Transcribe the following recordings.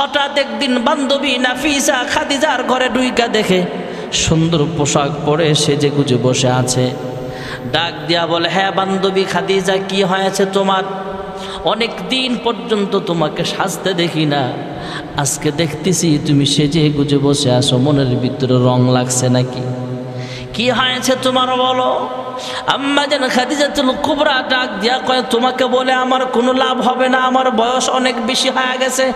হঠাৎ একদিন বান্ধবী নাফিসা খাদিজার ঘরে ঢুইকা দেখে সুন্দর পোশাক পরে সেজে গুজে বসে আছে। ডাক দিয়া বলে, হ্যাঁ বান্ধবী খাদিজা, কি হয়েছে তোমার? অনেক দিন পর্যন্ত তোমাকে সাজতে দেখি না, আজকে দেখতেছি তুমি সেজে গুজে বসে আছো, মনের ভিতরে রং লাগছে নাকি? কি হয়েছে তোমার বলো? আম্মা জান খাদিজাতুল কুবরা ডাক দিয়া কয়, তোমাকে বলে আমার কোনো লাভ হবে না, আমার বয়স অনেক বেশি হয়ে গেছে।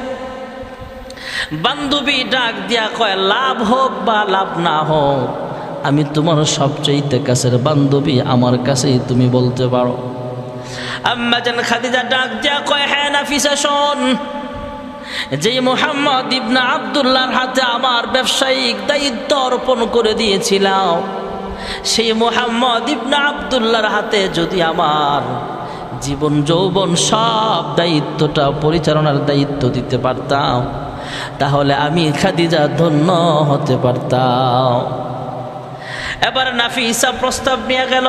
বান্ধবী ডাক দিয়া কয়, লাভ হোক বা লাভ না হোক, আমি তোমার সবচেয়ে কাছের বান্ধবী, আমার কাছেই তুমি বলতে পারো। আম্মা জান খাদিজা ডাক দিয়া কয়, হ্যাঁ নাফিসা শোন, যে মুহাম্মদ ইবনে আব্দুল্লাহর হাতে আমার ব্যবসায়িক দায়িত্ব অর্পণ করে দিয়েছিলাম, সেই মুহাম্মদ ইবনে আব্দুল্লাহর হাতে যদি আমার জীবন যৌবন সব দায়িত্বটা পরিচালনার দায়িত্ব দিতে পারতাম, তাহলে আমি খাদিজা ধন্য হতে পারতাম। এবার নাফিসা প্রস্তাব নিয়ে গেল,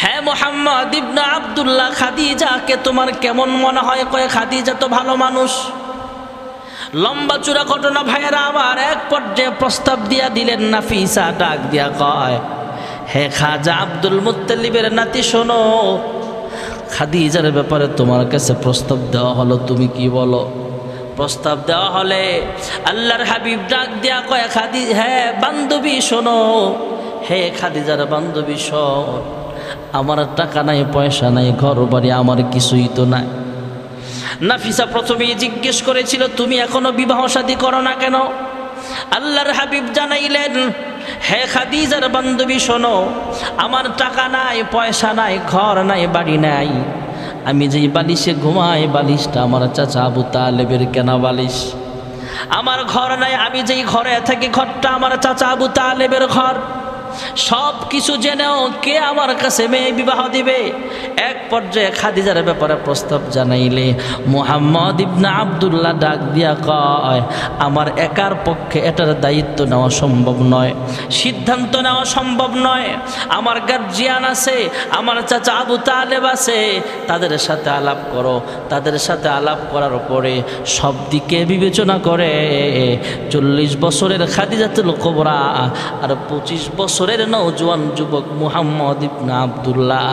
হ্যাঁ মুহাম্মদ ইবনে আব্দুল্লাহ, খাদিজাকে তোমার কেমন মনে হয়? কয়, খাদিজা তো ভালো মানুষ। লম্বা চূড়া ঘটনা ভাইয়েরা আমার। এক পর্যায়ে প্রস্তাব দিয়া দিলেন। নাফিসা ডাক দিয়া কয়, হে খাজা আব্দুল মুত্তালিবের নাতি, শোনো, খাদিজার ব্যাপারে তোমার কাছে প্রস্তাব দেওয়া হলো, তুমি কি বলো? প্রস্তাব দেওয়া হলে আল্লাহর হাবিব ডাক দিয়া কয়, হ্যাঁ বান্ধবী শোনো, হে খাদিজার বান্ধবী শোন, আমার টাকা নাই, পয়সা নাই, ঘর বাড়ি আমার কিছুই তো নাই। নাফিসা প্রথমেই জিজ্ঞেস করেছিল, তুমি এখনো বিবাহ শাদী করো না কেন? আল্লাহর হাবিব জানাইলেন, হে খাদিজার বান্ধবী শোনো, আমার টাকা নাই, পয়সা নাই, ঘর নাই, বাড়ি নাই, আমি যেই বালিশে ঘুমাই বালিশটা আমার চাচা আবু তালেবের কেনা বালিশ। আমার ঘর নাই, আমি যেই ঘরে থাকি ঘরটা আমার চাচা আবু তালেবের ঘর। সব কিছু জেনেও কে আমার কাছে মেয়ে বিবাহ দিবে? এক পর্যায়ে খাদিজার ব্যাপারে প্রস্তাব জানাইলে মুহাম্মদ ইবনে আব্দুল্লাহ ডাক দিয়া কয়, আমার একার পক্ষে এটার দায়িত্ব নেওয়া সম্ভব নয়, সিদ্ধান্ত নেওয়া সম্ভব নয়। আমার গার্জিয়ান আছে, আমার চাচা আবু তালেব আছে, তাদের সাথে আলাপ করো। তাদের সাথে আলাপ করার পরে সব দিকে বিবেচনা করে 40 বছরের খাদিজাতুল কুবরা আর 25 বছরের নওজোয়ান যুবক মুহাম্মদ ইবনে আব্দুল্লাহ,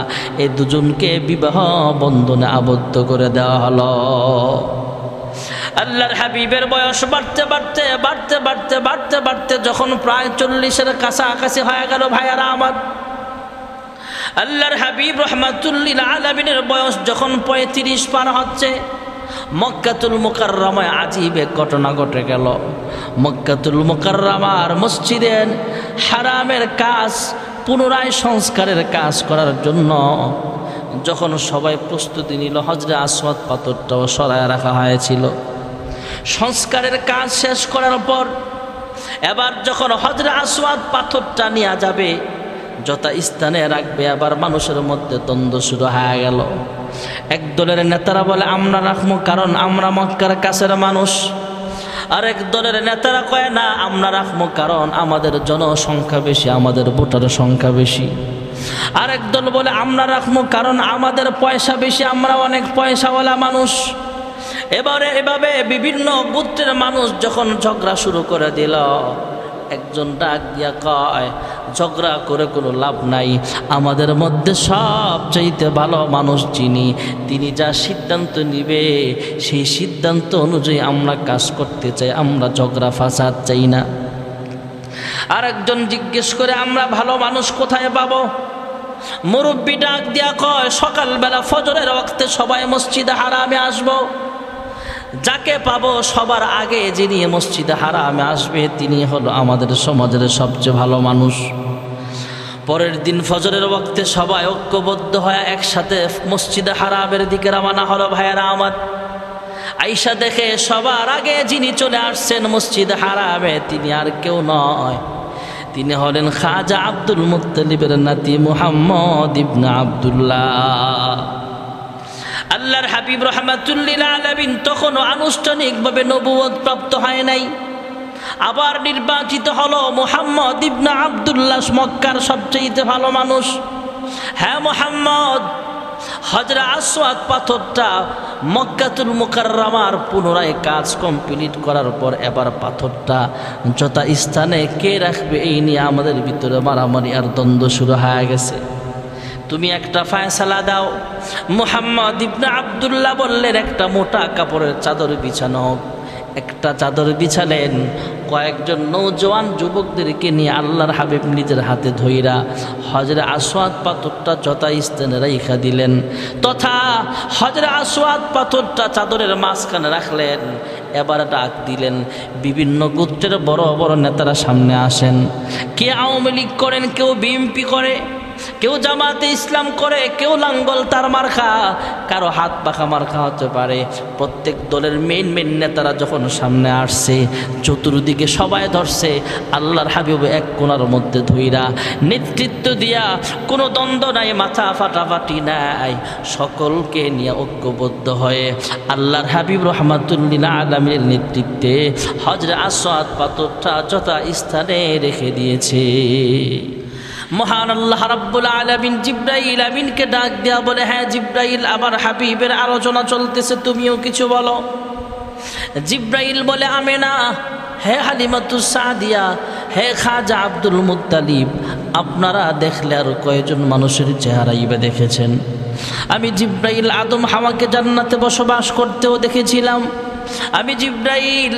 এই দুজনকে বিবাহ বন্ধনে আবদ্ধ করে দেওয়া হলো। আল্লাহর হাবিবের বয়স বাড়তে বাড়তে বাড়তে বাড়তে বাড়তে বাড়তে যখন প্রায় 40-এর কাছাকাছি হয়ে গেল ভাইয়ারা আমার, আল্লাহর হাবিব রহমাতুল্লিল আলামিনের বয়স যখন 35 পার হচ্ছে, মক্কাতুল মুকাররমায় আজীব এক ঘটনা ঘটে গেল। মক্কাতুল মুকাররমার মসজিদে হারামের কাজ পুনরায় সংস্কারের কাজ করার জন্য যখন সবাই প্রস্তুতি নিল, হজরে আসওয়াদ পাথরটাও সরায় রাখা হয়েছিল। সংস্কারের কাজ শেষ করার পর এবার যখন হজরে আসওয়াদ পাথরটা নিয়ে যাবে, যথা স্থানে রাখবে, আবার মানুষের মধ্যে দ্বন্দ্ব শুরু হয়ে গেল। এক দলের নেতারা বলে আমরা রাখবো কারণ আমরা মক্কার কাছের মানুষ। আরেক দলের নেতারা কয় না, আমরা রাখবো কারণ আমাদের জনসংখ্যা বেশি, আমাদের ভোটার সংখ্যা বেশি। আরেক দল বলে আমরা রাখবো কারণ আমাদের পয়সা বেশি, আমরা অনেক পয়সাওয়ালা মানুষ। এভাবে বিভিন্ন গোত্রের মানুষ যখন ঝগড়া শুরু করে দিল, একজন ডাক দিয়া কয়, ঝগড়া করে কোনো লাভ নাই, আমাদের মধ্যে সবচাইতে ভালো মানুষ যিনি, তিনি যা সিদ্ধান্ত নিবে সেই সিদ্ধান্ত অনুযায়ী আমরা কাজ করতে চাই, আমরা ঝগড়া ফাসাদ চাই না। আরেকজন জিজ্ঞেস করে, আমরা ভালো মানুষ কোথায় পাবো? মুরব্বী ডাক দিয়া কয়, সকালবেলা ফজরের ওয়াক্তে সবাই মসজিদে হারামে আসবো, যাকে পাবো সবার আগে যিনি মসজিদে হারামে আসবে তিনি হলো আমাদের সমাজের সবচেয়ে ভালো মানুষ। পরের দিন ফজরের ওয়াক্তে সবাই ঐক্যবদ্ধ হয়ে একসাথে মসজিদে হারামের দিকে রওনা হলো ভাইয়েরা আমার। আয়েশা দেখে সবার আগে যিনি চলে আসছেন মসজিদে হারামে তিনি আর কেউ নয়, তিনি হলেন খাজা আব্দুল মুত্তালিবের নাতি মুহাম্মদ ইবনে আব্দুল্লাহ। আল্লাহর হাবিব রহমাতুল্লিল আলামিন তখনও আনুষ্ঠানিকভাবে নবুয়ত প্রাপ্ত হয় নাই। আবার নির্বাচিত হলো মুহাম্মদ ইবনে আব্দুল্লাহ, মক্কার সবচেয়ে ভালো মানুষ। হ্যাঁ মুহাম্মদ হজরে আসওয়াদ পাথরটা মক্কাতুল মুকাররমার পুনরায় কাজ কমপ্লিট করার পর এবার পাথরটা যথা স্থানে কে রাখবে এই নিয়ে আমাদের ভিতরে মারামারি আর দ্বন্দ্ব শুরু হয়ে গেছে। তুমি একটা ফয়সালা দাও। মুহাম্মদ ইবনে আব্দুল্লাহ বললেন একটা মোটা কাপড়ের চাদর বিছানো হোক। একটা চাদর বিছালেন, কয়েকজন নৌজওয়ান যুবকদেরকে নিয়ে আল্লাহর হাবিব নিজের হাতে ধইরা হজরে আসওয়াদ পাথরটা যথা স্থানে রাইখা দিলেন, তথা হজরে আসওয়াদ পাথরটা চাদরের মাঝখানে রাখলেন। এবার ডাক দিলেন, বিভিন্ন গোত্রের বড় বড় নেতারা সামনে আসেন। কে আওয়ামী লীগ করেন, কেউ বিএনপি করে, কেউ জামাতে ইসলাম করে, কেউ লাঙ্গল তার মার্কা, কারো হাত পাখা মার্কা হতে পারে। প্রত্যেক দলের মেইন নেতারা যখন সামনে আসছে, চতুর্দিকে সবাই ধরছে আল্লাহর হাবিব এক কোণার মধ্যে ধইরা নেতৃত্ব দিয়া, কোনো দ্বন্দ্ব নাই, মাথা ফাটাফাটি নাই, সকলকে নিয়ে ঐক্যবদ্ধ হয়ে আল্লাহর হাবিব রহমাতুল্লিল আলামিনের নেতৃত্বে হজরে আসওয়াদ পাথরটা যথা স্থানে রেখে দিয়েছে। মহান আল্লাহ রাব্বুল আলামিন জিবরাইল আমিনকে ডাক দেয়া বলে, হ্যাঁ জিবরাইল, আমার হাবিবের আলোচনা চলতেছে, তুমিও কিছু বলো। জিবরাইল বলে, আমেনা, হে হালিমাতুস সাদিয়া, হে খাজা আব্দুল মুত্তালিব, আপনারা দেখলে আর কয়েকজন মানুষের চেহারাই বা দেখেছেন? আমি জিবরাইল আদম হাওয়াকে জান্নাতে বসবাস করতেও দেখেছিলাম। আমি জিবরাইল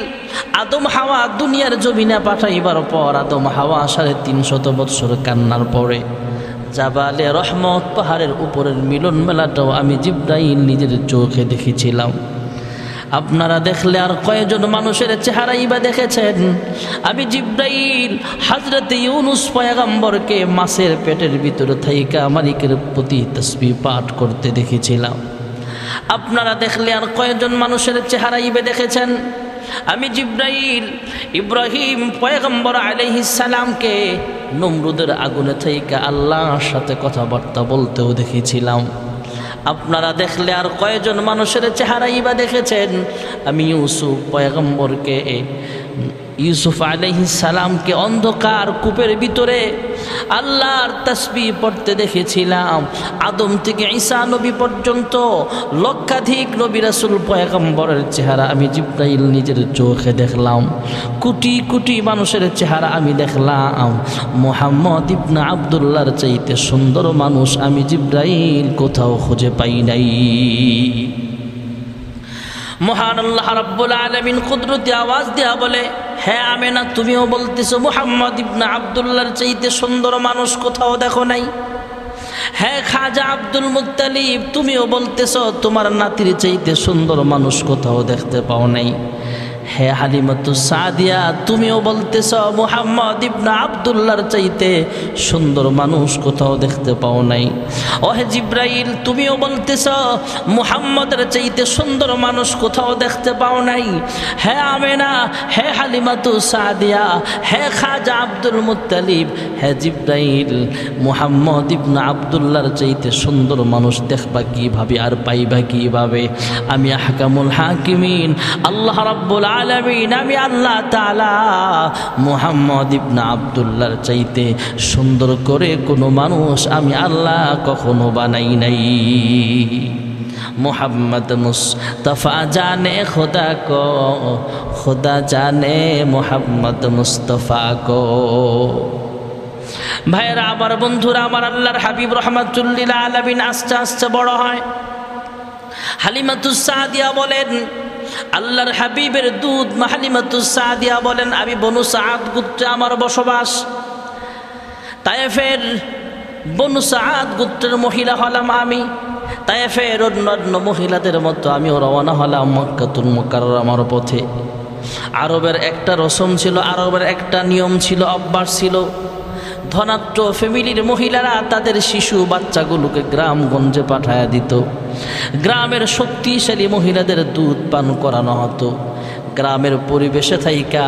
আদম হাওয়া দুনিয়ার জমিনে পাঠাইবার পর আদম হাওয়া 350 বৎসর কান্নার পরে জাবালে রহমত পাহাড়ের উপরের মিলন মেলাটাও আমি জিবরাইল নিজের চোখে দেখেছিলাম। আপনারা দেখলে আর কয়েকজন মানুষের চেহারাই বা দেখেছেন? আমি জিবরাইল হযরত ইউনুস পয়গম্বরকে মাছের পেটের ভিতরে থাইকা মালিকের প্রতি তাসবিহ পাঠ করতে দেখেছিলাম। আপনারা দেখলে আর কয়েকজন মানুষের চেহারাই বা দেখেছেন? আমি জিবরাইল ইব্রাহিম পয়গম্বর আলাইহিস সালামকে নমরুদের আগুনে থাইকা আল্লাহর সাথে কথাবার্তা বলতেও দেখেছিলাম। আপনারা দেখলে আর কয়েকজন মানুষের চেহারাই বা দেখেছেন? আমি ইউসুফ পয়গম্বরকে, ইউসুফ আলাইহিস সালামকে অন্ধকার কূপের ভিতরে আল্লাহর তাসবিহ পড়তে দেখেছিলাম। আদম থেকে ঈসা নবী পর্যন্ত লক্ষাধিক নবী রাসূল পয়গম্বরের চেহারা আমি জিবরাইল নিজের চোখে দেখলাম। কোটি কোটি মানুষের চেহারা আমি দেখলাম। মুহাম্মদ ইবনে আব্দুল্লাহর চাইতে সুন্দর মানুষ আমি জিবরাইল কোথাও খুঁজে পাই নাই। মহান আল্লাহ রাব্বুল আলামিন কুদরতি আওয়াজ দেয়া বলে, হ্যাঁ আমেনা, তুমিও বলতেছো মুহাম্মদ ইবনে আব্দুল্লাহর চাইতে সুন্দর মানুষ কোথাও দেখো নাই। হ্যাঁ খাজা আব্দুল মুত্তালিব, তুমিও বলতেছো তোমার নাতির চাইতে সুন্দর মানুষ কোথাও দেখতে পাও নাই। হে হালিমাতুস সাদিয়া, তুমিও বলতেছ মুহাম্মদ ইবনে আব্দুল্লাহর চাইতে সুন্দর মানুষ কোথাও দেখতে পাও নাই। ও হে জিবরাইল, তুমিও বলতেছ মুহাম্মদের চাইতে সুন্দর মানুষ কোথাও দেখতে পাও নাই। হে আমেনা, হে হালিমাতুস সাদিয়া, হে খাজা আব্দুল মুত্তালিব, হে জিবরাইল, মুহাম্মদ ইবনে আব্দুল্লাহর চাইতে সুন্দর মানুষ দেখবা কিভাবে আর পাইবা কিভাবে? আমি আহকামুল হাকিমিন আল্লাহ রাব্বুল আলামিন, আমি আল্লাহ তাআলা মুহাম্মদ ইবনে আব্দুল্লাহর চাইতে সুন্দর করে কোনো মানুষ আমি আল্লাহ কখনো বানাই নাই। मोहम्मद मुस्तफ़ा जाने खुदा को, खुदा जाने मोहम्मद मुस्तफ़ा को। ভাইরা আমার, বন্ধুরা আমার, আল্লাহর হাবিব রহমাতুল্লিল আলামিন আস্তে আস্তে বড় হয়। হালিমাতুস সাদিয়া বলেন, আল্লাহর হাবিবের দুধ হালিমাতুস সাদিয়া বলেন, আমি বনু সাদ গোত্রে আমার বসবাস। তায়েফের বনু সাদ গোত্রের মহিলা হলাম আমি। তায়েফের অন্যান্য মহিলাদের মতো আমিও রওনা হলাম মক্কাতুল মুকাররমার পথে। আরবের একটা রসম ছিল, আরবের একটা নিয়ম ছিল, অভ্যাস ছিল। ধনাঢ্য ফ্যামিলির মহিলারা তাদের শিশু বাচ্চাগুলোকে গ্রামগঞ্জে পাঠায়া দিত। গ্রামের শক্তিশালী মহিলাদের দুধ পান করানো হতো। গ্রামের পরিবেশে থাইকা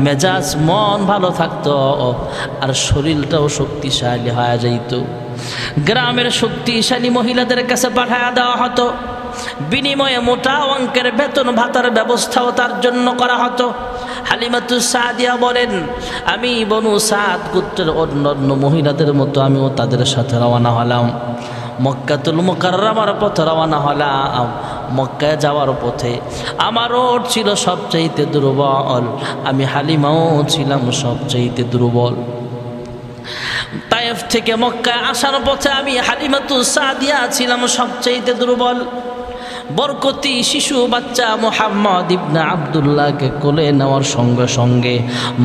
মেজাজ মন ভালো থাকতো আর শরীরটাও শক্তিশালী হয়ে যাইত। গ্রামের শক্তিশালী মহিলাদের কাছে পাঠায়া দেওয়া হতো। বিনিময়ে মোটা অঙ্কের বেতন ভাতার ব্যবস্থাও তার জন্য করা হতো। হালিমাতুস সাদিয়া বলেন, আমি বনু সাদ গোত্রের অন্যান্য মহিলাদের মতো আমিও তাদের সাথে রওনা হলাম মক্কাতুল মুকাররমার পথে রওনা হলাম। মক্কায় যাওয়ার পথে আমার ওট ছিল সবচাইতে দুর্বল, আমি হালিমাও ছিলাম সবচাইতে দুর্বল। তায়েফ থেকে মক্কায় আসার পথে আমি হালিমাতুস সাদিয়া ছিলাম সবচাইতে দুর্বল। বরকতি শিশু বাচ্চা মুহাম্মদ ইবনে আব্দুল্লাহকে কোলে নেওয়ার সঙ্গে সঙ্গে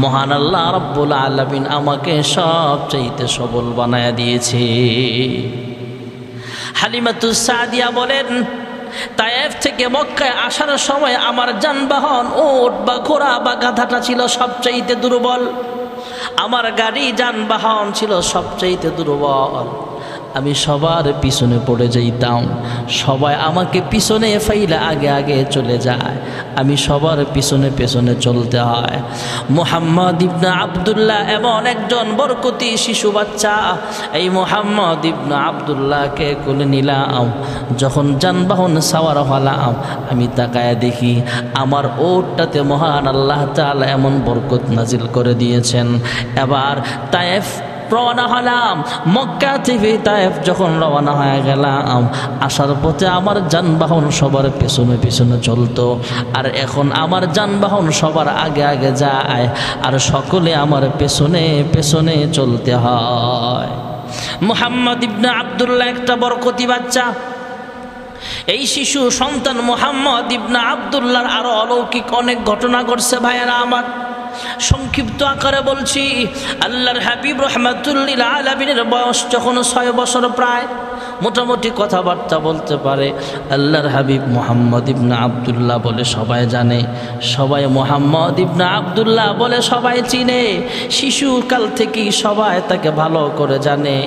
মহান আল্লাহ রাব্বুল আলামিন আমাকে সবচাইতে সবল বানায়া দিয়েছে। হালিমাতুস সাদিয়া বলেন, তায়েফ থেকে মক্কায় আসার সময় আমার যানবাহন ওট বা ঘোড়া বা গাধাটা ছিল সবচাইতে দুর্বল, আমার গাড়ি যানবাহন ছিল সবচাইতে দুর্বল। আমি সবার পিছনে পড়ে যাইতাম, সবাই আমাকে পিছনে ফাইলা আগে আগে চলে যায়, আমি সবার পিছনে পেছনে চলতে হয়। মুহাম্মদ ইবনে আব্দুল্লাহ এমন একজন বরকতি শিশু বাচ্চা, এই মুহাম্মদ ইবনে আব্দুল্লাহকে কোলে নিলাম। যখন যানবাহন সাওয়ার হলাম, আমি তাকায় দেখি আমার ওটটাতে মহান আল্লাহ তাআলা এমন বরকত নাজিল করে দিয়েছেন। এবার তায়েফ রওনা হলাম। মক্কা থেকে তায়েফ যখন রওনা হয়ে গেলাম, আসার পথে আমার যানবাহন সবার পেছনে পেছনে চলতো, আর এখন আমার যানবাহন সবার আগে আগে যায়, আর সকলে আমার পেছনে পেছনে চলতে হয়। মুহাম্মদ ইবনে আব্দুল্লাহ একটা বরকতি বাচ্চা। এই শিশু সন্তান মুহাম্মদ ইবনে আব্দুল্লাহর আরো অলৌকিক অনেক ঘটনা ঘটছে ভাইয়েরা আমার। সংক্ষিপ্ত আকারে বলছি, আল্লাহর হাবিব রাহমাতুল লিল আলামিনের বয়স যখন 6 বছর প্রায়, মোটামুটি কথাবার্তা বলতে পারে। আল্লাহর হাবিব মুহাম্মদ ইবনে আব্দুল্লাহ বলে সবাই জানে, সবাই মুহাম্মদ ইবনে আব্দুল্লাহ বলে সবাই চিনে। শিশুকাল থেকেই সবাই তাকে ভালো করে জানে।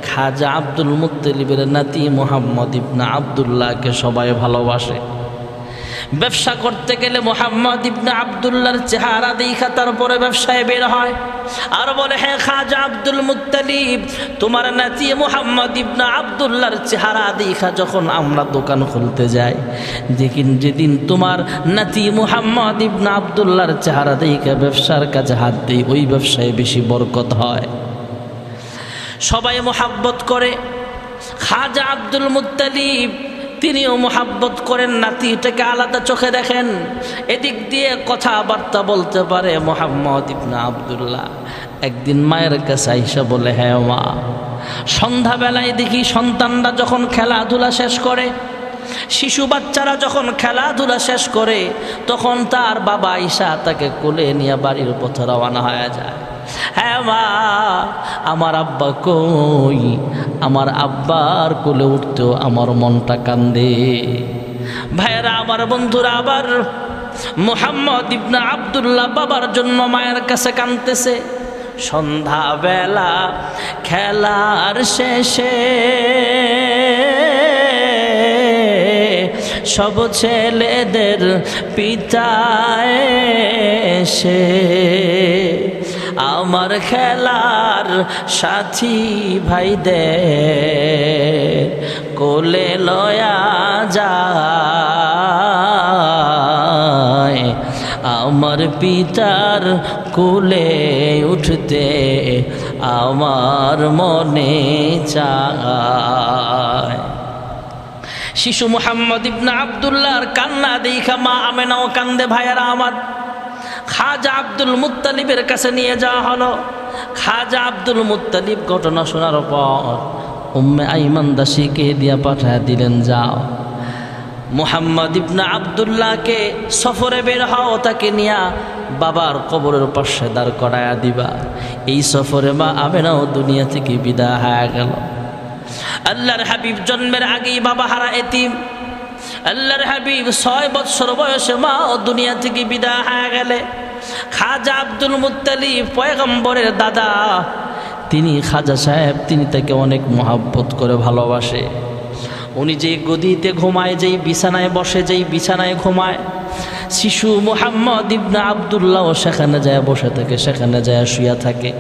খাজা আব্দুল মুত্তালিবের নাতি মুহাম্মদ ইবনে আব্দুল্লাহকে সবাই ভালোবাসে। ব্যবসা করতে গেলে মুহাম্মদ ইবনে আব্দুল্লাহর চেহারা দেখা তারপরে ব্যবসায় বের হয়, আর বলে, হ্যাঁ খাজা আব্দুল মুত্তালিব, তোমার নাতি মুহাম্মদ ইবনে আব্দুল্লাহর চেহারা দেখা যখন আমরা দোকান খুলতে যাই, যেদিন তোমার নাতি মুহাম্মদ ইবনে আব্দুল্লাহর চেহারা দেখা ব্যবসার কাজে হাত দিই, ওই ব্যবসায় বেশি বরকত হয়। সবাই মুহাব্বত করে। খাজা আব্দুল মুত্তালিব তিনিও মুহাব্বত করেন, নাতিটাকে আলাদা চোখে দেখেন। এদিক দিয়ে কথাবার্তা বলতে পারে মুহাম্মদ ইবনে আব্দুল্লাহ। একদিন মায়ের কাছে আইসা বলে, হ্যাঁ মা, সন্ধ্যাবেলায় দেখি সন্তানরা যখন খেলাধুলা শেষ করে, শিশু বাচ্চারা যখন খেলাধুলা শেষ করে, তখন তার বাবা আইসা তাকে কোলে নিয়ে বাড়ির পথে রওনা হয়ে যায়। হ্যাঁ মা, আমার আব্বা কই? আমার আব্বার কোলে উঠতেও আমার মনটা কান্দে। ভাইয়েরা আমার, বন্ধুরা, আবার মুহাম্মদ ইবনে আব্দুল্লাহ বাবার জন্য মায়ের কাছে কাঁদতেছে। সন্ধ্যাবেলা খেলার শেষে সব ছেলেদের পিতা এসে আমার খেলার সাথী ভাইদের কোলে লয়া যায়, আমার পিতার কোলে উঠতে আমার মনে চায়। শিশু মুহাম্মদ ইবনে আব্দুল্লাহর কান্না দেখা মা আমেনাও কান্দে। ভাইয়ারা আমার, খাজা আব্দুল মুত্তালিবের কাছে নিয়ে যাওয়া হলো। খাজা আব্দুল মুত্তালিব ঘটনা শোনার পর উম্মে আইমান দাসীকে দিয়া পাঠায় দিলেন, যাও মুহাম্মদ ইবনে আব্দুল্লাহকে সফরে বের হও, তাকে নিয়া বাবার কবরের পাশে দাঁড় করায়া দিবা। এই সফরে মা আমেনাও দুনিয়া থেকে বিদায় হয়ে গেল। আল্লাহর হাবিব জন্মের আগেই বাবা হারা এতিম। আল্লাহর হাবিব 6 বছর বয়সে মা ও দুনিয়া থেকে বিদায় হয়ে গেলে খাজা আব্দুল মুত্তালিব পয়গম্বরের দাদা, তিনি খাজা সাহেব, তিনি তাকে অনেক মহব্বত করে ভালোবাসে। উনি যেই গদিতে ঘুমায়, যেই বিছানায় বসে, যেই বিছানায় ঘুমায়, শিশু মুহাম্মদ ইবনে আব্দুল্লাহ সেখানে যায় বসে থাকে, সেখানে যায় শুয়ে থাকে।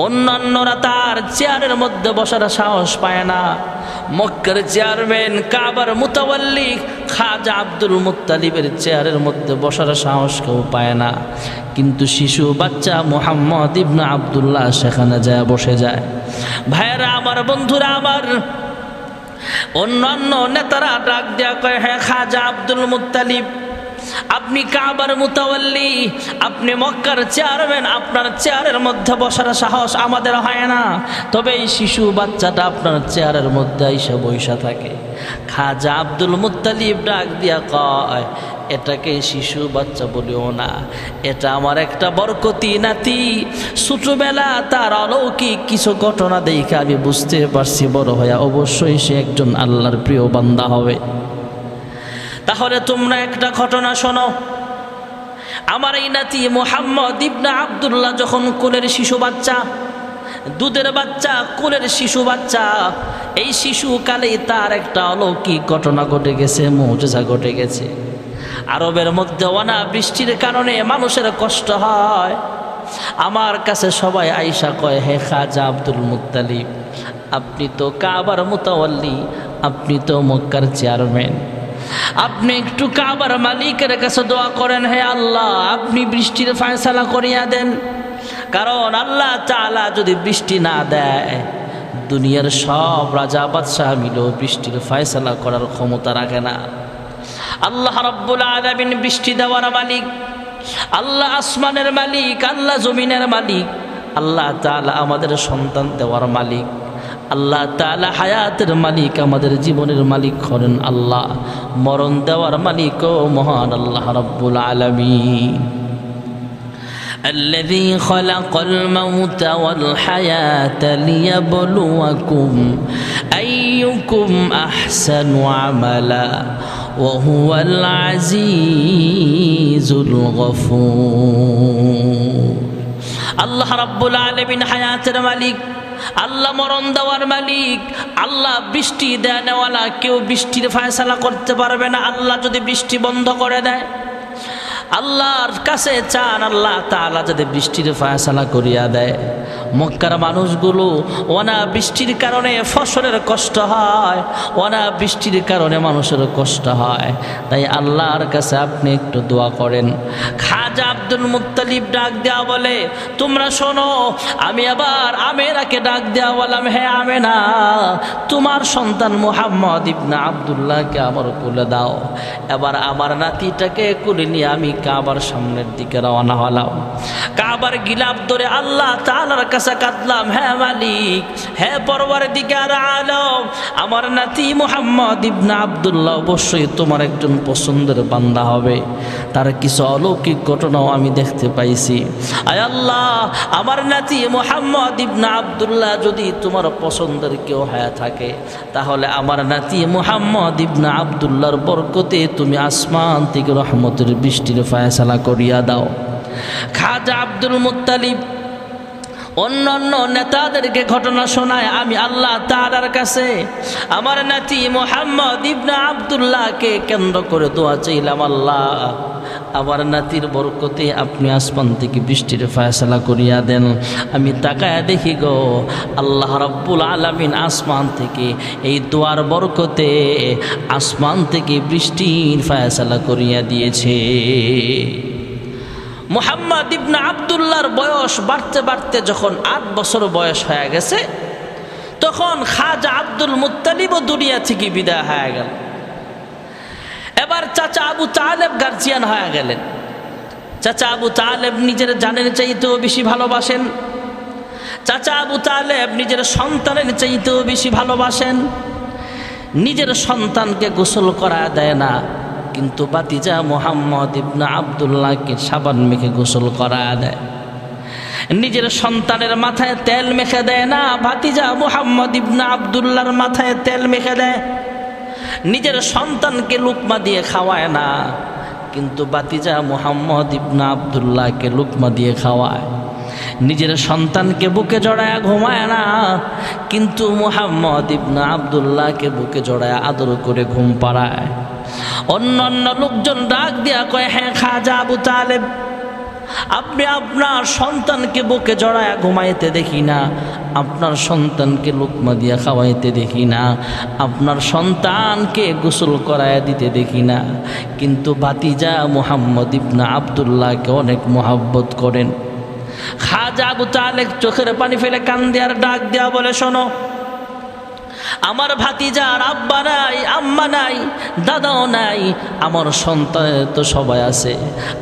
অন্যান্যরা তার চেয়ারের মধ্যে বসার সাহস পায় না। মক্কার চেয়ারম্যান, কাবার মুতাওয়াল্লি খাজা আব্দুল মুত্তালিবের চেয়ারের মধ্যে বসার সাহস কেউ পায় না, কিন্তু শিশু বাচ্চা মুহাম্মদ ইবনে আব্দুল্লাহ সেখানে যায় বসে যায়। ভাইয়েরা আমার, বন্ধুরা আমার, অন্যান্য নেতারা ডাক দেয়া কয়, হ্যাঁ খাজা আব্দুল মুত্তালিব, আপনি কাবার মুতাওয়াল্লি, আপনি মক্কার চেয়ারম্যান, আপনার চেয়ারের মধ্যে বসার সাহস আমাদের হয় না, তবে এই শিশু বাচ্চাটা আপনার চেয়ারের মধ্যে এসে বসা থাকে। খাজা আব্দুল মুত্তালিব ডাক দিয়া কয়, এটাকে শিশু বাচ্চা বলিও না, এটা আমার একটা বরকতি নাতি। ছোটবেলা তার অলৌকিক কিছু ঘটনা দেখে আমি বুঝতে পারছি বড় হইয়া অবশ্যই সে একজন আল্লাহর প্রিয় বান্দা হবে। তাহলে তোমরা একটা ঘটনা শোনো। আমার এই নাতি মুহাম্মদ ইবনে আব্দুল্লাহ যখন কোলের শিশু বাচ্চা, দুধের বাচ্চা, কোলের শিশু বাচ্চা, এই শিশুকালেই তার একটা অলৌকিক ঘটনা ঘটে গেছে, মুজিজা ঘটে গেছে। আরবের মধ্যে অনাবৃষ্টির কারণে মানুষের কষ্ট হয়। আমার কাছে সবাই আইসা কয়, হে খাজা আব্দুল মুত্তালিব, আপনি তো কাবার মুতাওয়াল্লি, আপনি তো মক্কার চেয়ারম্যান, আপনি একটু কাবার মালিকের কাছে দোয়া করেন, হে আল্লাহ আপনি বৃষ্টির ফয়সালা করিয়া দেন। কারণ আল্লাহ তাআলা যদি বৃষ্টি না দেয়, দুনিয়ার সব রাজা বাদশাহ মিলেও বৃষ্টির ফয়সালা করার ক্ষমতা রাখে না। আল্লাহ রাব্বুল আলামিন বৃষ্টি দেওয়ার মালিক, আল্লাহ আসমানের মালিক, আল্লাহ জমিনের মালিক, আল্লাহ তাআলা আমাদের সন্তান দেওয়ার মালিক, আল্লাহ তাআলা হায়াতের মালিক, আমাদের জীবনের মালিক হলেন আল্লাহ, মরণ দেওয়ার মালিক ও মহান আল্লাহ রাব্বুল আলামিন। الذي خلق الموت والحياة ليبلوكم أيكم أحسن عملا وهو العزيز الغفور। আল্লাহ রাব্বুল আলামিন হায়াতের মালিক, আল্লাহ মরণ দেওয়ার মালিক, আল্লাহ বৃষ্টি দেওয়ালা। কেউ বৃষ্টির ফয়সালা করতে পারবে না। আল্লাহ যদি বৃষ্টি বন্ধ করে দেয়, আল্লাহর কাছে চান আল্লাহ তাআলা যদি বৃষ্টির ফয়সালা করিয়া দেয়। মক্কার মানুষগুলো অনাবৃষ্টির কারণে ফসলের কষ্ট হয়, অনাবৃষ্টির কারণে মানুষের কষ্ট হয়, তাই আল্লাহর কাছে আপনি একটু দোয়া করেন। খাজা আব্দুল মুত্তালিব ডাক দেওয়া বলে, তোমরা শোনো, আমি আবার আমেনাকে ডাক দেওয়া বললাম, হে আমেনা, তোমার সন্তান মুহাম্মদ ইবনে আব্দুল্লাহকে আমার কোলে দাও। এবার আমার নাতিটাকে কোলে নিয়ে আমি কাবার সামনের দিকে রওনা হলাম। কাবার গিলাফ ধরে আল্লাহ তাআলার কাছে কাঁদলাম, হে মালিক, হে পরওয়ারদিগার আলম, আমার নাতি মুহাম্মদ ইবনে আব্দুল্লাহ অবশ্যই তোমার একজন পছন্দের বান্দা হবে। তার কিছু অলৌকিক ঘটনাও আমি দেখতে পাইছি। আয় আল্লাহ, আমার নাতি মুহাম্মদ ইবনে আব্দুল্লাহ যদি তোমার পছন্দের কেউ হয়ে থাকে, তাহলে আমার নাতি মুহাম্মদ ইবনে আব্দুল্লাহর বরকতে তুমি আসমান থেকে রহমতের বৃষ্টির ফয়সালা করিয়া দাও। খাজা আব্দুল মুত্তালিব অন্যান্য নেতাদেরকে ঘটনা শোনায়, আমি আল্লাহ তাআলার কাছে আমার নাতি মুহাম্মদ ইবনে আব্দুল্লাহকে কেন্দ্র করে দোয়া চাইলাম, আল্লাহ আমার নাতির বরকতে আপনি আসমান থেকে বৃষ্টির ফয়সালা করিয়া দেন। আমি তাকায় দেখি গো, আল্লাহ রাব্বুল আলামিন আসমান থেকে এই দোয়ার বরকতে আসমান থেকে বৃষ্টির ফয়সালা করিয়া দিয়েছে। মুহাম্মদ ইবনে আব্দুল্লাহর বয়স বাড়তে বাড়তে যখন 8 বছর বয়স হয়ে গেছে, তখন খাজা আব্দুল মুত্তালিবও দুনিয়া থেকে বিদায় হয়ে গেল। এবার চাচা আবু তালেব গার্জিয়ান হয়ে গেলেন। চাচা আবু তালেব নিজের জানের চাইতেও বেশি ভালোবাসেন। চাচা আবু তালেব নিজের সন্তানের চাইতেও বেশি ভালোবাসেন। নিজের সন্তানকে গোসল করা দেয় না, কিন্তু বাতিজা মুহাম্মদ ইবনে আব্দুল্লাহকে সাবান মেখে গোসল করা দেয়। নিজের সন্তানের মাথায় তেল মেখে দেয় না, ভাতিজা মুহাম্মদ ইবনে আব্দুল্লাহর মাথায় তেল মেখে দেয়। নিজের সন্তানকে লুকমা দিয়ে খাওয়ায় না, কিন্তু বাতিজা মুহাম্মদ ইবনে আব্দুল্লাহকে লুকমা দিয়ে খাওয়ায়। নিজের সন্তানকে বুকে জড়ায় ঘুমায় না, কিন্তু মুহাম্মদ ইবনে আব্দুল্লাহকে বুকে জড়ায় আদর করে ঘুম পাড়ায়। অন্যান্য লোকজন ডাক দিয়া কয়, হ্যাঁ খাজা আবু তালেব, আপনি আপনার সন্তানকে বুকে জড়ায় ঘুমাইতে দেখি না, আপনার সন্তানকে লুকমা দিয়া খাওয়াইতে দেখি না, আপনার সন্তানকে গোসল করায় দিতে দেখি না, কিন্তু ভাতিজা মুহাম্মদ ইবনে আব্দুল্লাহকে অনেক মহব্বত করেন। খাজা আবু তালেব চোখের পানি ফেলে কান দেওয়ার ডাক দেওয়া বলে, শোনো, আমার ভাতিজার আব্বা নাই, আম্মা নাই, দাদাও নাই, আমার সন্তানের তো সবাই আছে।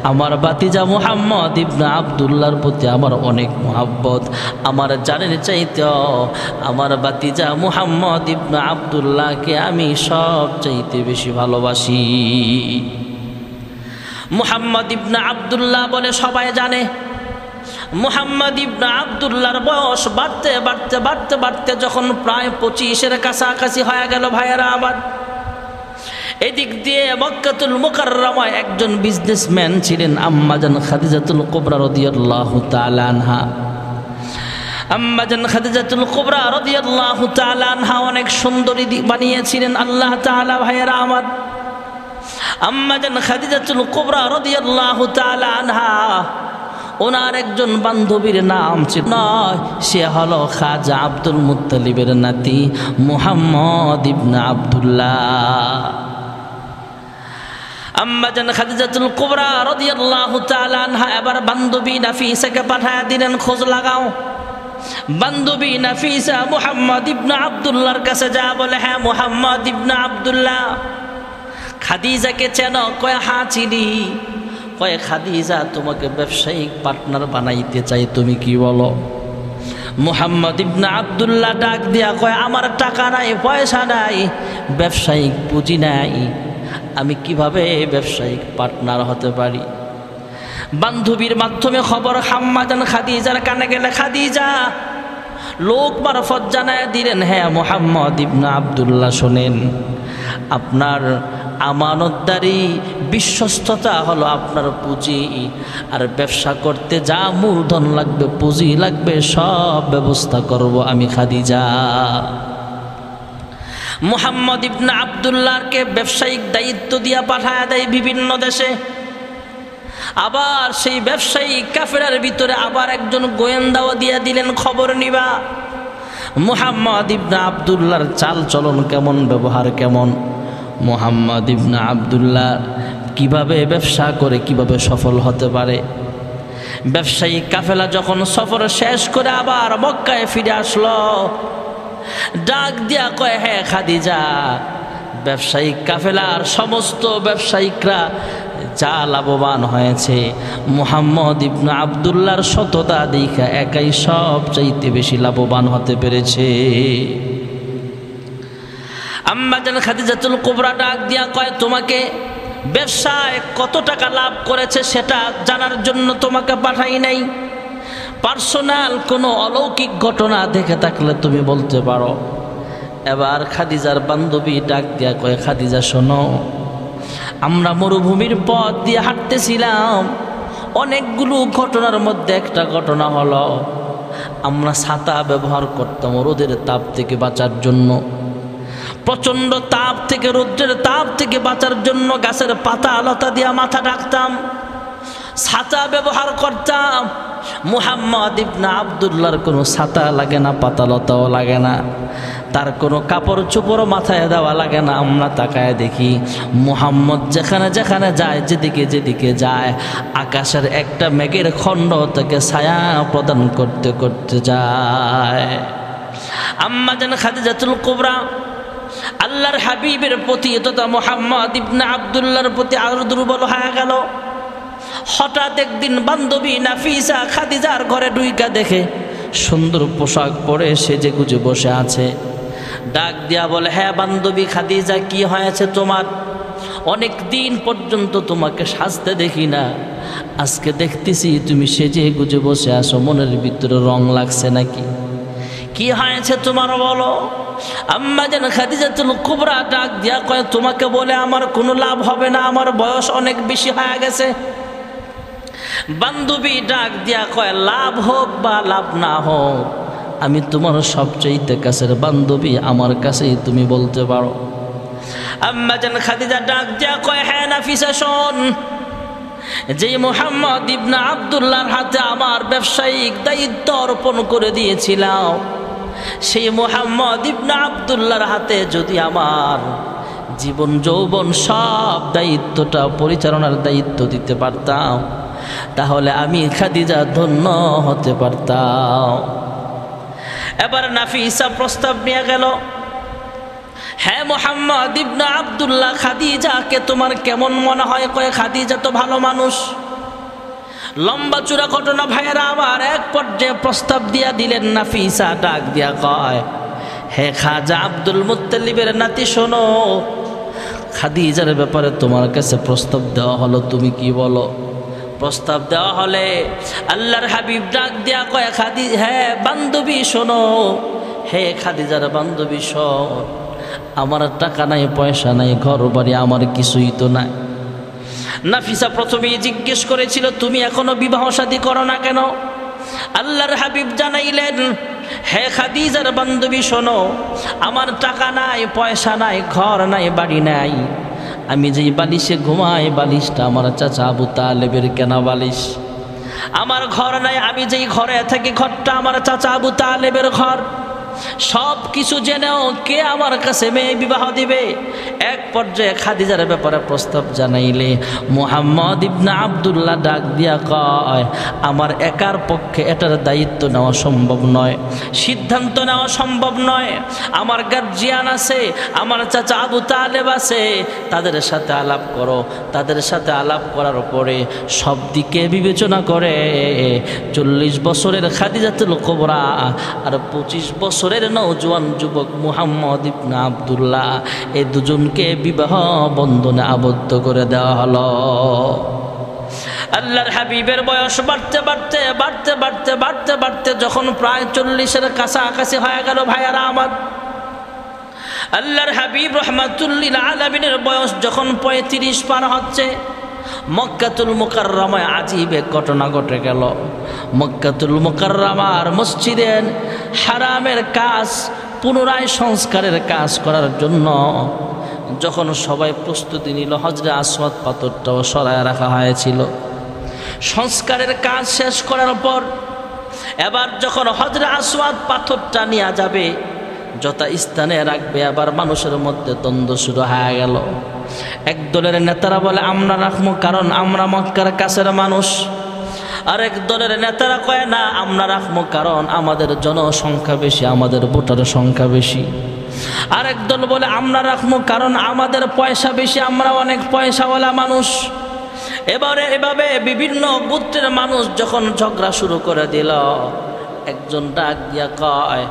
আমার ভাতিজা মুহাম্মদ ইবনে আব্দুল্লাহর প্রতি আমার অনেক মহব্বত। আমার জানের চাইতেও আমার ভাতিজা মুহাম্মদ ইবনে আব্দুল্লাহকে আমি সব চাইতে বেশি ভালোবাসি। মুহাম্মদ ইবনে আব্দুল্লাহ বলে সবাই জানে। মুহাম্মদ ইবনে আব্দুল্লাহর বয়স বাড়তে বাড়তে বাড়তে বাড়তে যখন প্রায় 25-এর কাছাকাছি হয়ে গেল ভাইয়েরা আমার, এদিক দিয়ে মক্কাতুল মুকাররমায় একজন বিজনেসম্যান ছিলেন আম্মাজান খাদিজাতুল কুবরা রাদিয়াল্লাহু তাআলা আনহা। আম্মাজান খাদিজাতুল কুবরা রাদিয়াল্লাহু তাআলা আনহা অনেক সুন্দরী বানিয়েছিলেন আল্লাহ তাআলা ভাইয়েরা আমার। আম্মাজান খাদিজাতুল কুবরা রাদিয়াল্লাহু তাআলা আনহা ওনার একজন বান্ধবীর নাম ছিল নয়, সে হলো খাজা আব্দুল মুত্তালিবের নাতি মুহাম্মদ ইবনে আব্দুল্লাহ। আম্মাজান খাদিজাতুল কুবরা রাদিয়াল্লাহু তাআলা আনহা এবার বান্ধবী নাফিসাকে পাঠায় দিলেন, খোঁজ লাগাও। বান্ধবী নাফিসা মুহাম্মদ ইবনে আব্দুল্লাহর কাছে যা বলে, হ্যাঁ মুহাম্মদ ইবনে আব্দুল্লাহ, খাদিজাকে চেনো? কয় হ্যাঁ চিনি। কয় খাদিজা তোমাকে ব্যবসায়িক পার্টনার বানাইতে চাই, তুমি কি বলো? মুহাম্মদ ইবনে আব্দুল্লাহ ডাক দিয়া কয়, আমার টাকা নাই, পয়সা নাই, ব্যবসায়িক পুঁজি নাই, আমি কিভাবে ব্যবসায়িক পার্টনার হতে পারি? বান্ধবীর মাধ্যমে খবর আম্মাজান খাদিজার কানে গেলে খাদিজা লোক মারফত জানায় দিলেন, হ্যাঁ মুহাম্মদ ইবনে আব্দুল্লাহ শোনেন, আপনার আমানতদারি বিশ্বস্ততা হলো আপনার পুঁজি, আর ব্যবসা করতে যা মূলধন লাগবে, পুঁজি লাগবে, সব ব্যবস্থা করব আমি খাদিজা। মুহাম্মদ ইবনে আব্দুল্লাহকে ব্যবসায়িক দায়িত্ব দিয়া পাঠায় দেয় বিভিন্ন দেশে। আবার সেই ব্যবসায়ী কাফেরার ভিতরে আবার একজন গোয়েন্দাও দিয়ে দিলেন, খবর নিবা মুহাম্মদ ইবনে আব্দুল্লাহর চাল চলন কেমন, ব্যবহার কেমন, মুহাম্মদ ইবনে আব্দুল্লাহ কিভাবে ব্যবসা করে কিভাবে সফল হতে পারে। ব্যবসায়ী কাফেলা যখন সফর শেষ করে আবার মক্কায় ফিরে আসলো, ডাক দিয়া কয়, হ্যাঁ খাদিজা, ব্যবসায়িক কাফেলার সমস্ত ব্যবসায়িকরা যা লাভবান হয়েছে, মুহাম্মদ ইবনে আব্দুল্লাহর সততা দেখা একাই সব চাইতে বেশি লাভবান হতে পেরেছে। আম্মাজান খাদিজাতুল কুবরা ডাক দিয়া কয়, তোমাকে ব্যবসায় কত টাকা লাভ করেছে সেটা জানার জন্য তোমাকে পাঠাই নাই, পার্সোনাল কোনো অলৌকিক ঘটনা দেখে থাকলে তুমি বলতে পারো। এবার খাদিজার বান্ধবী ডাক দিয়া কয়, খাদিজা শোনো, আমরা মরুভূমির পথ দিয়ে হাঁটতেছিলাম, অনেকগুলো ঘটনার মধ্যে একটা ঘটনা হলো, আমরা ছাতা ব্যবহার করতাম রোদের তাপ থেকে বাঁচার জন্য। প্রচণ্ড তাপ থেকে, রৌদ্রের তাপ থেকে বাঁচার জন্য গাছের পাতা লতা দিয়া মাথা ঢাকতাম, ছাতা ব্যবহার করতাম। মুহাম্মদ ইবনে আব্দুল্লাহর কোনো ছাতা লাগে না, পাতা লতাও লাগে না, তার কোনো কাপড় চোপড় মাথায় দেওয়া লাগে না। আমরা তাকায় দেখি মুহাম্মদ যেখানে যেখানে যায়, যেদিকে যেদিকে যায়, আকাশের একটা মেঘের খণ্ড তাকে ছায়া প্রদান করতে করতে যায়। আম্মাজান খাদিজাতুল কুবরা আল্লাহর হাবিবের প্রতি তথা মুহাম্মদ ইবনে আব্দুল্লাহর প্রতি আরো দুর্বল হয়ে গেল। হঠাৎ একদিন বান্ধবী নাফিসা খাদিজার ঘরে ঢুইকা দেখে সুন্দর পোশাক পরে সেজে গুজে বসে আছে। ডাক দিয়া বলে, হ্যাঁ বান্ধবী খাদিজা, কি হয়েছে তোমার? অনেক দিন পর্যন্ত তোমাকে সাজতে দেখি না, আজকে দেখতেছি তুমি সেজে গুজে বসে আছো, মনের ভিতরে রং লাগছে নাকি? কি হয়েছে তোমার বলো? আম্মাজান খাদিজাতুল কুবরা ডাক দিয়া কয়, তোমাকে বলে আমার কোনো লাভ হবে না, আমার বয়স অনেক বেশি হয়ে গেছে। বান্ধবী ডাক দিয়া কয়, লাভ হোক বা লাভ না হোক, আমি তোমার সবচেয়ে কাছের বান্ধবী, আমার কাছেই তুমি বলতে পারো। আম্মাজান খাদিজা ডাক দিয়া কয়, হ্যাঁ নাফিসা শোন, যে মুহাম্মদ ইবনে আব্দুল্লাহর হাতে আমার ব্যবসায়িক দায়িত্ব অর্পণ করে দিয়েছিলাম, সেই মুহাম্মদ ইবনে আব্দুল্লাহর হাতে যদি আমার জীবন যৌবন সব দায়িত্বটা পরিচালনার দায়িত্ব দিতে পারতাম, তাহলে আমি খাদিজা ধন্য হতে পারতাম। এবার নাফিসা প্রস্তাব নিয়ে গেল, হ্যাঁ মুহাম্মদ ইবনে আব্দুল্লাহ, খাদিজাকে তোমার কেমন মনে হয়? কয় খাদিজা তো ভালো মানুষ। লম্বা চূড়া ঘটনা ভাইয়েরা আমার। এক পর্যায়ে প্রস্তাব দিয়া দিলেন। নাফিসা ডাক দিয়া কয়, হে খাজা আব্দুল মুত্তালিবের নাতি, শোনো, খাদিজার ব্যাপারে তোমার কাছে প্রস্তাব দেওয়া হলো, তুমি কি বলো? প্রস্তাব দেওয়া হলে আল্লাহর হাবিব ডাক দিয়া কয়, হ্যাঁ বান্ধবী শোনো, হে খাদিজার বান্ধবী শোন, আমার টাকা নাই, পয়সা নাই, ঘর বাড়ি আমার কিছুই তো নাই। নাফিসা প্রথমেই জিজ্ঞেস করেছিল, তুমি এখনো বিবাহ শাদী করো না কেন? আল্লাহর হাবিব জানাইলেন, হে খাদিজার বান্ধবী শোনো, আমার টাকা নাই, পয়সা নাই, ঘর নাই, বাড়ি নাই। আমি যেই বালিশে ঘুমাই, বালিশটা আমার চাচা আবু তালেবের কেনা বালিশ। আমার ঘর নাই, আমি যেই ঘরে থাকি, ঘরটা আমার চাচা আবু তালেবের ঘর। সব কিছু জেনেও কে আমার কাছে মেয়ে বিবাহ দিবে? এক পর্যায়ে খাদিজার ব্যাপারে প্রস্তাব জানাইলে মুহাম্মদ ইবনে আব্দুল্লাহ ডাক দিয়া কয়, আমার একার পক্ষে এটার দায়িত্ব নেওয়া সম্ভব নয়, সিদ্ধান্ত নেওয়া সম্ভব নয়। আমার গার্জিয়ান আছে, আমার চাচা আবু তালেব আছে, তাদের সাথে আলাপ করো। তাদের সাথে আলাপ করার পরে সব দিকে বিবেচনা করে 40 বছরের খাদিজাতুল কুবরা আর 25 বছরের নওজোয়ান যুবক মুহাম্মদ ইবনে আব্দুল্লাহ, এই দুজনকে বিবাহ বন্ধনে আবদ্ধ করে দেওয়া হলো। আল্লাহর হাবিবের বয়স বাড়তে বাড়তে বাড়তে বাড়তে বাড়তে বাড়তে যখন প্রায় 40-এর কাছাকাছি হয়ে গেল ভাইয়ারা আমার, আল্লাহর হাবিব রহমাতুল্লিল আলামিনের বয়স যখন 35 পার হচ্ছে, মক্কাতুল মুকাররমায় আজীব এক ঘটনা ঘটে গেল। মক্কাতুল মুকাররমার মসজিদে হারামের কাজ, পুনরায় সংস্কারের কাজ করার জন্য যখন সবাই প্রস্তুতি নিল, হজরে আসওয়াদ পাথরটাও সরায় রাখা হয়েছিল। সংস্কারের কাজ শেষ করার পর এবার যখন হজরে আসওয়াদ পাথরটা নিয়ে যাবে, যথা স্থানে রাখবে, আবার মানুষের মধ্যে দ্বন্দ্ব শুরু হয়ে গেল। এক দলের নেতারা বলে আমরা রাখবো কারণ আমরা মক্কার কাছের মানুষ। আরেক দলের নেতারা কয় না, আমরা রাখবো কারণ আমাদের জনসংখ্যা বেশি, আমাদের ভোটার সংখ্যা বেশি। আরেক দল বলে আমরা রাখবো কারণ আমাদের পয়সা বেশি, আমরা অনেক পয়সাওয়ালা মানুষ। এভাবে বিভিন্ন গোত্রের মানুষ যখন ঝগড়া শুরু করে দিল, একজন ডাক দিয়া কয়,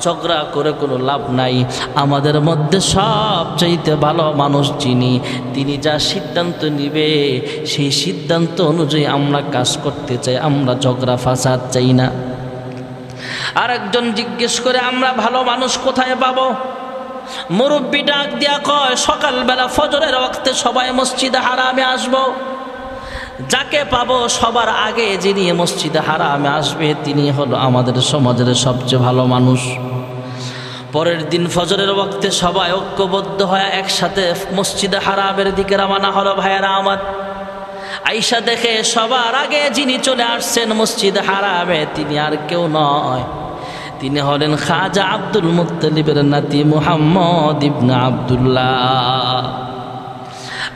ঝগড়া করে কোনো লাভ নাই, আমাদের মধ্যে সবচাইতে ভালো মানুষ যিনি, তিনি যা সিদ্ধান্ত নিবে সেই সিদ্ধান্ত অনুযায়ী আমরা কাজ করতে চাই, আমরা ঝগড়া ফাসাদ চাই না। আরেকজন জিজ্ঞেস করে, আমরা ভালো মানুষ কোথায় পাবো? মুরব্বী ডাক দিয়া কয়, সকালবেলা ফজরের ওয়াক্তে সবাই মসজিদে হারামে আসবো, যাকে পাবো সবার আগে যিনি মসজিদে হারামে আসবে তিনি হলো আমাদের সমাজের সবচেয়ে ভালো মানুষ। পরের দিন ফজরের ওয়াক্তে সবাই ঐক্যবদ্ধ হয়ে একসাথে মসজিদে হারামের দিকে রওনা হলো ভাইয়েরা আমার। আয়েশা দেখে সবার আগে যিনি চলে আসছেন মসজিদে হারামে, তিনি আর কেউ নয়, তিনি হলেন খাজা আব্দুল মুত্তালিবের নাতি মুহাম্মদ ইবনে আব্দুল্লাহ।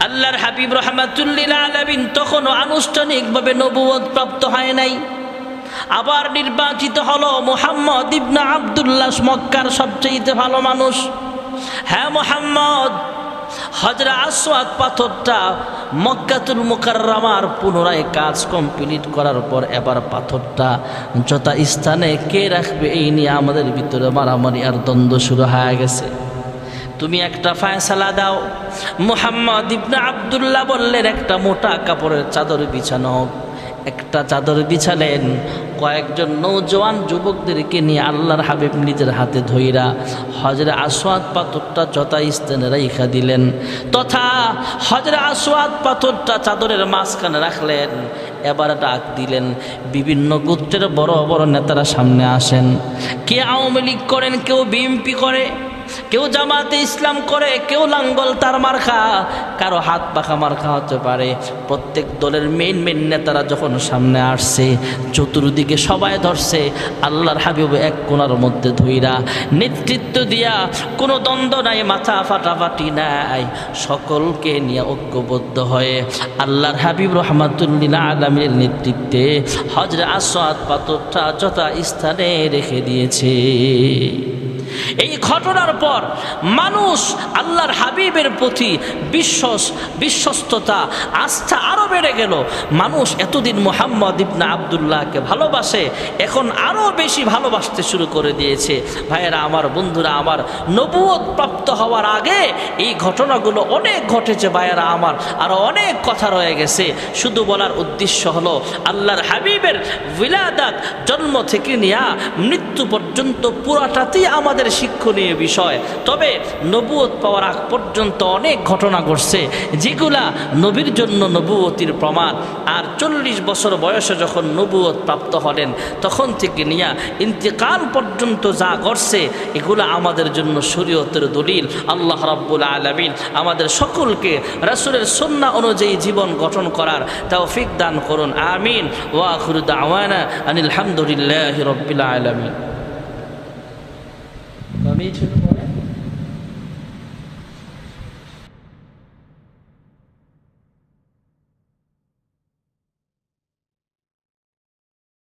আল্লাহর হাবিব রহমাতুল্লিল আলামিন তখনও আনুষ্ঠানিকভাবে নবুয়ত প্রাপ্ত হয় নাই। আবার নির্বাচিত হলো মুহাম্মদ ইবনে আব্দুল্লাহ, মক্কার সবচেয়ে ভালো মানুষ। হ্যাঁ মুহাম্মদ, হজরে আসওয়াদ পাথরটা মক্কাতুল মুকাররমার পুনরায় কাজ কমপ্লিট করার পর এবার পাথরটা যথা স্থানে কে রাখবে এই নিয়ে আমাদের ভিতরে মারামারি আর দ্বন্দ্ব শুরু হয়ে গেছে। তুমি একটা ফয়সালা দাও। মুহাম্মদ ইবনে আব্দুল্লাহ বললেন, একটা মোটা কাপড়ের চাদর বিছানো হোক। একটা চাদর বিছালেন, কয়েকজন নৌজওয়ান যুবকদেরকে নিয়ে আল্লাহর হাবিব নিজের হাতে ধইরা হজরে আসওয়াদ পাথরটা যথা স্থানে রাইখা দিলেন, তথা হজরে আসওয়াদ পাথরটা চাদরের মাঝখানে রাখলেন। এবার ডাক দিলেন, বিভিন্ন গোত্রের বড় বড় নেতারা সামনে আসেন। কে আওয়ামী লীগ করেন, কেউ বিএনপি করে, কেউ জামাতে ইসলাম করে, কেউ লাঙ্গল তার মার্কা, কারো হাত পাখা মার্কা হতে পারে। প্রত্যেক দলের মেইন নেতারা যখন সামনে আসছে, চতুর্দিকে সবাই ধরছে আল্লাহর হাবিব এক কোণার মধ্যে ধইরা নেতৃত্ব দিয়া, কোনো দ্বন্দ্ব নাই, মাথা ফাটাফাটি নাই, সকলকে নিয়ে ঐক্যবদ্ধ হয়ে আল্লাহর হাবিব রহমাতুল্লিল আলামিনের নেতৃত্বে হজরে আসওয়াদ পাথরটা যথা স্থানে রেখে দিয়েছে। এই ঘটনার পর মানুষ আল্লাহর হাবিবের প্রতি বিশ্বস্ততা আস্থা আরো বেড়ে গেল। মানুষ এতদিন মুহাম্মদ ইবনে আব্দুল্লাহকে ভালোবাসে, এখন আরো বেশি ভালোবাসতে শুরু করে দিয়েছে। ভাইয়েরা আমার, বন্ধুরা আমার, নবুয়ত প্রাপ্ত হওয়ার আগে এই ঘটনাগুলো অনেক ঘটেছে। ভাইয়েরা আমার, আরো অনেক কথা রয়ে গেছে। শুধু বলার উদ্দেশ্য হলো আল্লাহর হাবিবের উলাদাত, জন্ম থেকে নিয়ে মৃত্যু পর্যন্ত পুরাটাতেই আমাদের শিক্ষণীয় বিষয়। তবে নবুয়ত পাওয়ার আগ পর্যন্ত অনেক ঘটনা ঘটছে যেগুলা নবীর জন্য নবুয়তির প্রমাণ। আর 40 বছর বয়সে যখন নবুয়ত প্রাপ্ত হলেন তখন থেকে নিয়ে ইন্তেকাল পর্যন্ত যা ঘটছে এগুলো আমাদের জন্য শরীয়তের দলিল। আল্লাহ রাব্বুল আলামিন আমাদের সকলকে রাসূলের সুন্নাহ অনুযায়ী জীবন গঠন করার তৌফিক দান করুন। আমিন। ওয়া আখিরু দাওয়ানা আনিল হামদুলিল্লাহি রাব্বিল আলামিন।